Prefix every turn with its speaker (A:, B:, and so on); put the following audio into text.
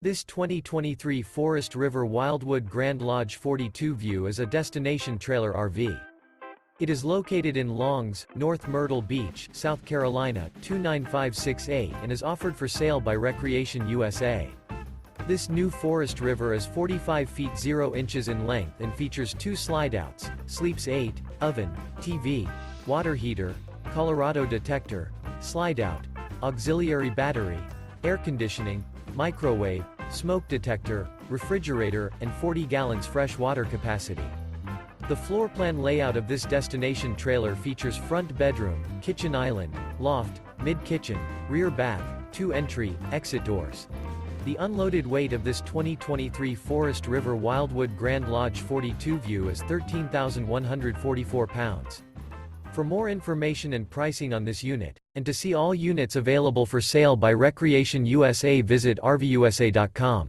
A: This 2023 Forest River Wildwood Grand Lodge 42 View is a destination trailer RV. It is located in Longs, North Myrtle Beach, South Carolina, 29568 and is offered for sale by Recreation USA. This new Forest River is 45 feet 0 inches in length and features 2 slideouts, sleeps 8, oven, TV, water heater, Colorado Detector, slideout, auxiliary battery, air conditioning, microwave, smoke detector, refrigerator, and 40 gallons fresh water capacity. The floor plan layout of this destination trailer features front bedroom, kitchen island, loft, mid-kitchen, rear bath, 2 entry, exit doors. The unloaded weight of this 2023 Forest River Wildwood Grand Lodge 42 View is 13,144 pounds. For more information and pricing on this unit, and to see all units available for sale by Recreation USA, visit RVUSA.com.